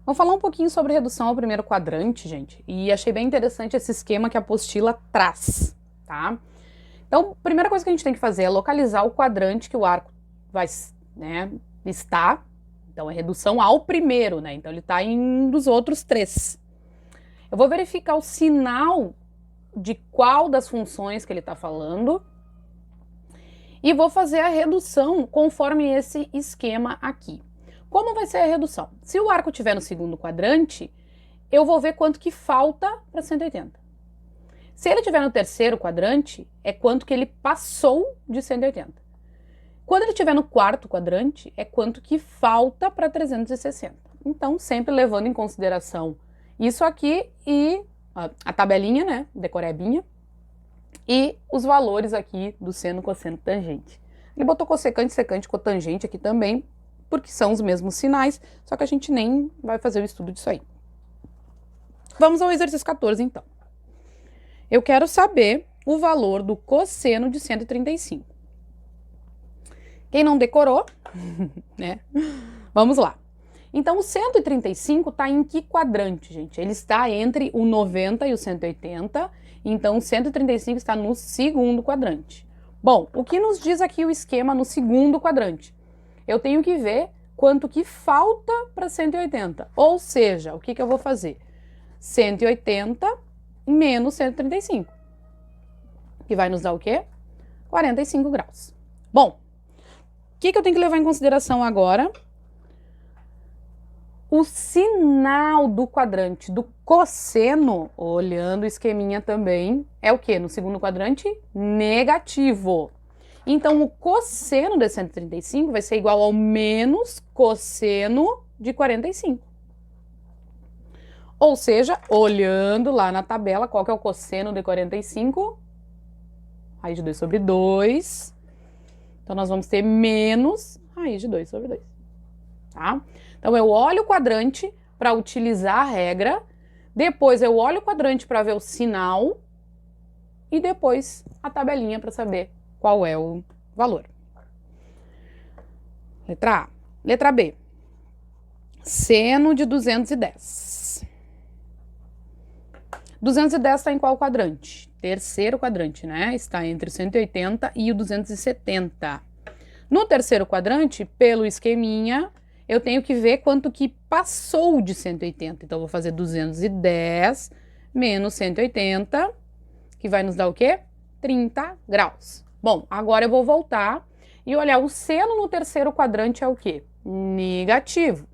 Vamos falar um pouquinho sobre redução ao primeiro quadrante, gente, e achei bem interessante esse esquema que a apostila traz, tá? Então, a primeira coisa que a gente tem que fazer é localizar o quadrante que o arco vai, né, estar. Então, é redução ao primeiro, né? Então, ele está em um dos outros três. Eu vou verificar o sinal de qual das funções que ele está falando e vou fazer a redução conforme esse esquema aqui. Como vai ser a redução? Se o arco estiver no segundo quadrante, eu vou ver quanto que falta para 180. Se ele estiver no terceiro quadrante, é quanto que ele passou de 180. Quando ele estiver no quarto quadrante, é quanto que falta para 360. Então, sempre levando em consideração isso aqui e a tabelinha, né, decorebinha, e os valores aqui do seno, cosseno, tangente. Ele botou cossecante, secante, cotangente aqui também, porque são os mesmos sinais, só que a gente nem vai fazer o estudo disso aí. Vamos ao exercício 14, então. Eu quero saber o valor do cosseno de 135. Quem não decorou, né? Vamos lá. Então, o 135 está em que quadrante, gente? Ele está entre o 90 e o 180, então o 135 está no segundo quadrante. Bom, o que nos diz aqui o esquema no segundo quadrante? Eu tenho que ver quanto que falta para 180, ou seja, o que eu vou fazer? 180 menos 135, que vai nos dar o quê? 45 graus. Bom, o que eu tenho que levar em consideração agora? O sinal do quadrante do cosseno, olhando o esqueminha também, é o quê? No segundo quadrante, negativo. Então, o cosseno de 135 vai ser igual ao menos cosseno de 45. Ou seja, olhando lá na tabela, qual que é o cosseno de 45? Raiz de 2 sobre 2. Então, nós vamos ter menos raiz de 2 sobre 2. Tá? Então, eu olho o quadrante para utilizar a regra, depois eu olho o quadrante para ver o sinal e depois a tabelinha para saber qual é o valor. Letra A. Letra B. Seno de 210. 210 está em qual quadrante? Terceiro quadrante, né? Está entre o 180 e o 270. No terceiro quadrante, pelo esqueminha, eu tenho que ver quanto que passou de 180. Então, eu vou fazer 210 menos 180, que vai nos dar o quê? 30 graus. Bom, agora eu vou voltar e olhar o seno no terceiro quadrante é o quê? Negativo.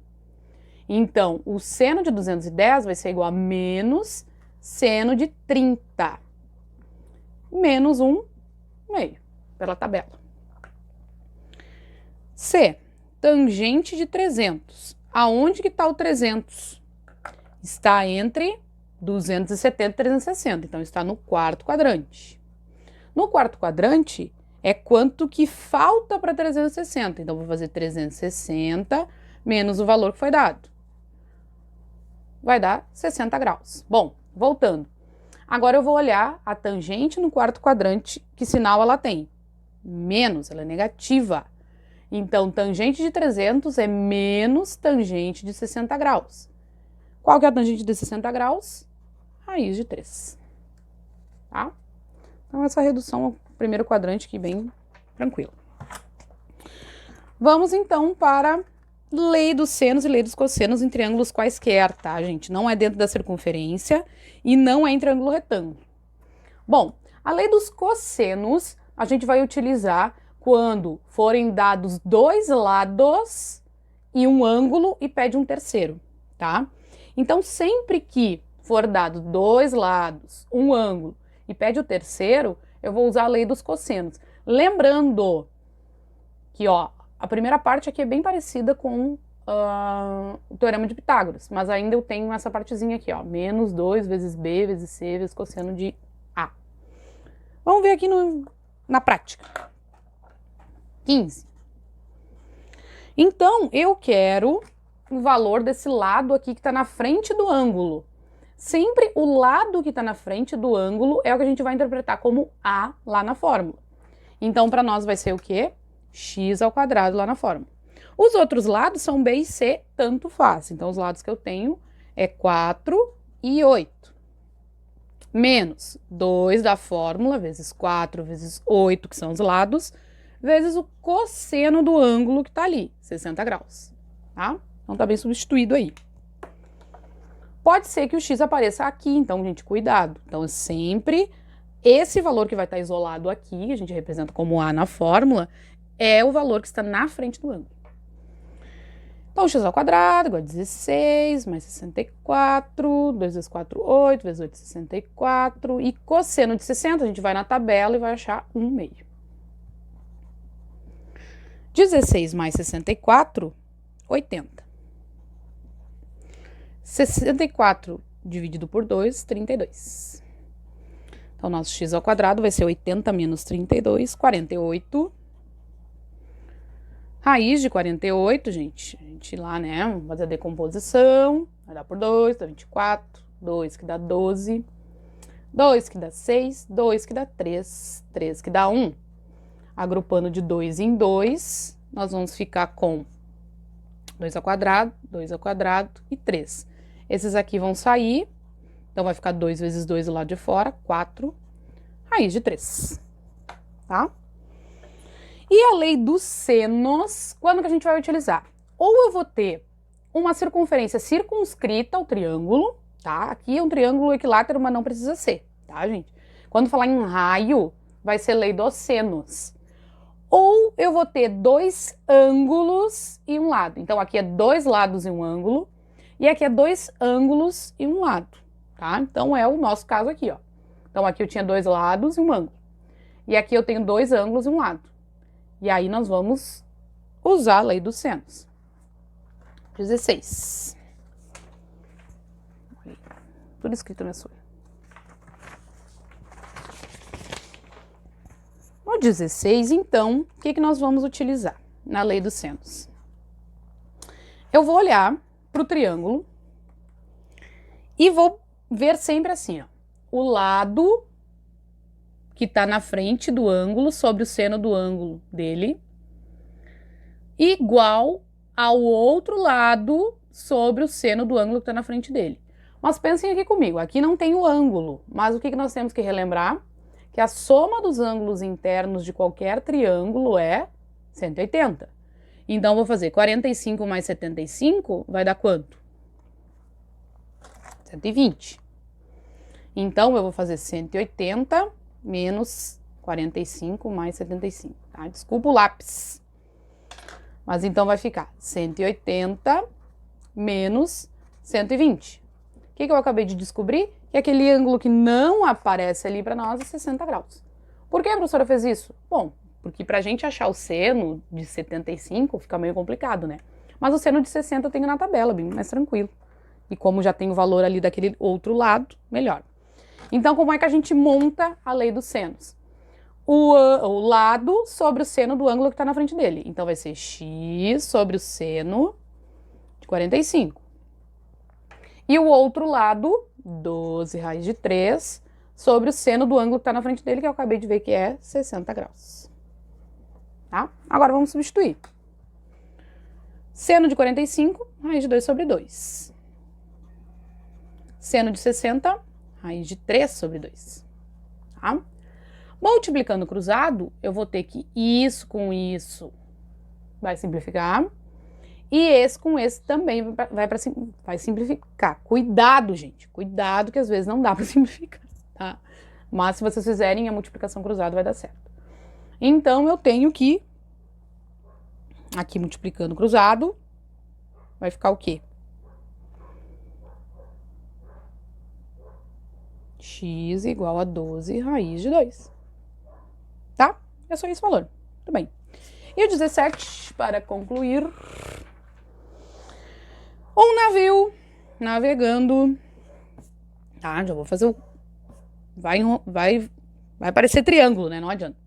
Então, o seno de 210 vai ser igual a menos seno de 30. Menos 1,5, pela tabela. C. Tangente de 300. Aonde que está o 300? Está entre 270 e 360, então está no quarto quadrante. No quarto quadrante é quanto que falta para 360, então vou fazer 360 menos o valor que foi dado. Vai dar 60 graus. Bom, voltando. Agora eu vou olhar a tangente no quarto quadrante, que sinal ela tem? Menos, ela é negativa. Então, tangente de 300 é menos tangente de 60 graus. Qual que é a tangente de 60 graus? Raiz de 3. Tá? Então, essa redução ao primeiro quadrante aqui bem tranquila. Vamos, então, para lei dos senos e lei dos cossenos em triângulos quaisquer, tá, gente? Não é dentro da circunferência e não é em triângulo retângulo. Bom, a lei dos cossenos a gente vai utilizar quando forem dados dois lados e um ângulo e pede um terceiro, tá? Então, sempre que for dado dois lados, um ângulo e pede o terceiro, eu vou usar a lei dos cossenos. Lembrando que, ó, a primeira parte aqui é bem parecida com o teorema de Pitágoras, mas ainda eu tenho essa partezinha aqui, ó, menos 2 vezes B vezes C vezes cosseno de A. Vamos ver aqui na prática. 15. Então, eu quero o valor desse lado aqui que está na frente do ângulo. Sempre o lado que está na frente do ângulo é o que a gente vai interpretar como A lá na fórmula. Então, para nós vai ser o quê? X ao quadrado lá na fórmula. Os outros lados são B e C, tanto faz. Então, os lados que eu tenho é 4 e 8. Menos 2 da fórmula, vezes 4, vezes 8, que são os lados, vezes o cosseno do ângulo que tá ali, 60 graus, tá? Então, tá bem substituído aí. Pode ser que o x apareça aqui, então, gente, cuidado. Então, sempre esse valor que vai estar isolado aqui, que a gente representa como A na fórmula, é o valor que está na frente do ângulo. Então, x ao quadrado igual a 16, mais 64, 2 vezes 4, 8, vezes 8, 64. E cosseno de 60, a gente vai na tabela e vai achar 1 meio. 16 mais 64, 80. 64 dividido por 2, 32. Então, nosso x ao quadrado vai ser 80 menos 32, 48. Raiz de 48, gente. A gente lá, né, vamos fazer a decomposição. Vai dar por 2, dá 24. 2 que dá 12. 2 que dá 6. 2 que dá 3. 3 que dá 1. Agrupando de 2 em 2, nós vamos ficar com 2 ao quadrado e 3. Esses aqui vão sair, então vai ficar 2 vezes 2 do lado de fora, 4, raiz de 3, tá? E a lei dos senos, quando que a gente vai utilizar? Ou eu vou ter uma circunferência circunscrita ao triângulo, tá? Aqui é um triângulo equilátero, mas não precisa ser, tá, gente? Quando falar em raio, vai ser lei dos senos. Ou eu vou ter dois ângulos e um lado. Então, aqui é dois lados e um ângulo. E aqui é dois ângulos e um lado, tá? Então, é o nosso caso aqui, ó. Então, aqui eu tinha dois lados e um ângulo. E aqui eu tenho dois ângulos e um lado. E aí, nós vamos usar a lei dos senos. 16. Tudo escrito na sua. No 16, então, o que nós vamos utilizar na lei dos senos? Eu vou olhar para o triângulo e vou ver sempre assim, ó, o lado que está na frente do ângulo sobre o seno do ângulo dele igual ao outro lado sobre o seno do ângulo que está na frente dele. Mas pensem aqui comigo, aqui não tem o ângulo, mas o que nós temos que relembrar? Que a soma dos ângulos internos de qualquer triângulo é 180. Então, vou fazer 45 mais 75, vai dar quanto? 120. Então, eu vou fazer 180 menos 45 mais 75, tá? Desculpa o lápis. Mas, então, vai ficar 180 menos 120. O que eu acabei de descobrir? Que aquele ângulo que não aparece ali para nós é 60 graus. Por que a professora fez isso? Bom, porque para a gente achar o seno de 75 fica meio complicado, né? Mas o seno de 60 eu tenho na tabela, bem mais tranquilo. E como já tem o valor ali daquele outro lado, melhor. Então, como é que a gente monta a lei dos senos? O lado sobre o seno do ângulo que está na frente dele. Então, vai ser x sobre o seno de 45. E o outro lado, 12 raiz de 3, sobre o seno do ângulo que está na frente dele, que eu acabei de ver que é 60 graus. Tá? Agora vamos substituir. Seno de 45, raiz de 2 sobre 2. Seno de 60, raiz de 3 sobre 2. Tá? Multiplicando cruzado, eu vou ter que isso com isso vai simplificar. E esse com esse também vai simplificar. Cuidado, gente. Cuidado que às vezes não dá para simplificar, tá? Mas se vocês fizerem a multiplicação cruzada vai dar certo. Então, eu tenho que, aqui multiplicando cruzado, vai ficar o quê? X igual a 12 raiz de 2. Tá? É só esse valor. Tudo bem. E o 17, para concluir... Um navio navegando, tá? Já vou fazer o... Vai parecer triângulo, né? Não adianta.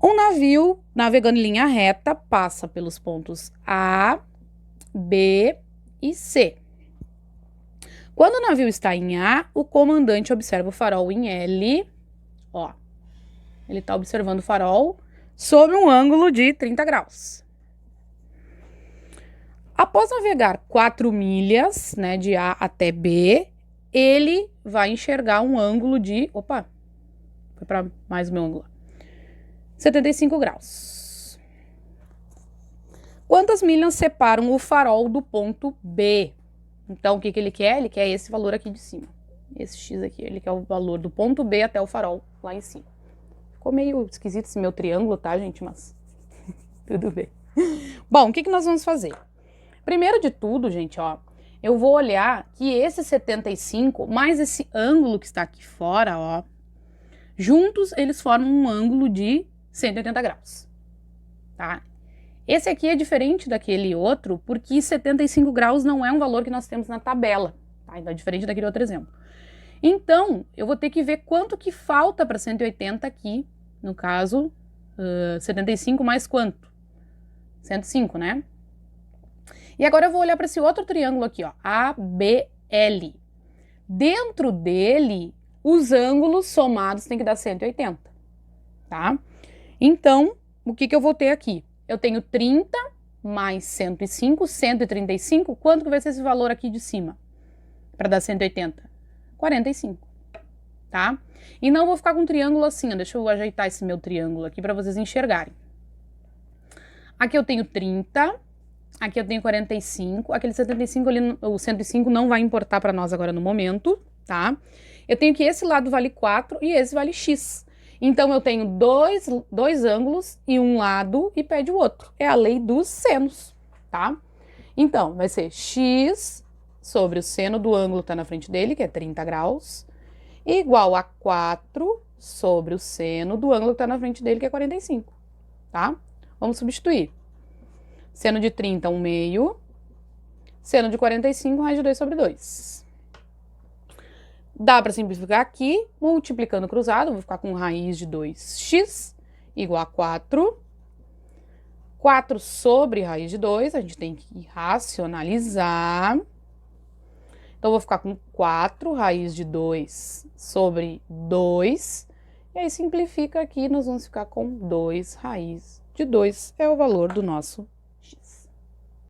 Um navio navegando em linha reta passa pelos pontos A, B e C. Quando o navio está em A, o comandante observa o farol em L, ó. Ele está observando o farol sob um ângulo de 30 graus. Após navegar 4 milhas, né, de A até B, ele vai enxergar um ângulo de... Opa, foi para mais o meu ângulo. 75 graus. Quantas milhas separam o farol do ponto B? Então, o que ele quer? Ele quer esse valor aqui de cima. Esse X aqui, ele quer o valor do ponto B até o farol lá em cima. Ficou meio esquisito esse meu triângulo, tá, gente? Mas tudo bem. Bom, o que nós vamos fazer? Primeiro de tudo, gente, ó, eu vou olhar que esse 75 mais esse ângulo que está aqui fora, ó, juntos eles formam um ângulo de 180 graus, tá? Esse aqui é diferente daquele outro, porque 75 graus não é um valor que nós temos na tabela, tá? Então é diferente daquele outro exemplo. Então, eu vou ter que ver quanto que falta para 180 aqui, no caso, 75 mais quanto? 105, né? E agora eu vou olhar para esse outro triângulo aqui, ó, ABL. Dentro dele, os ângulos somados têm que dar 180, tá? Então, o que eu vou ter aqui? Eu tenho 30 mais 105, 135. Quanto que vai ser esse valor aqui de cima? Para dar 180? 45, tá? E não vou ficar com um triângulo assim, ó. Deixa eu ajeitar esse meu triângulo aqui para vocês enxergarem. Aqui eu tenho 30, aqui eu tenho 45, aquele 75 ali, o 105 não vai importar para nós agora no momento, tá? Eu tenho que esse lado vale 4 e esse vale X. Então, eu tenho dois ângulos e um lado e pede o outro. É a lei dos senos, tá? Então, vai ser X sobre o seno do ângulo que está na frente dele, que é 30 graus, igual a 4 sobre o seno do ângulo que está na frente dele, que é 45, tá? Vamos substituir. Seno de 30, 1 meio. Seno de 45, raiz de 2 sobre 2. Dá para simplificar aqui, multiplicando cruzado, vou ficar com raiz de 2x igual a 4. 4 sobre raiz de 2, a gente tem que racionalizar. Então, eu vou ficar com 4 raiz de 2 sobre 2. E aí, simplifica aqui, nós vamos ficar com 2 raiz de 2. É o valor do nosso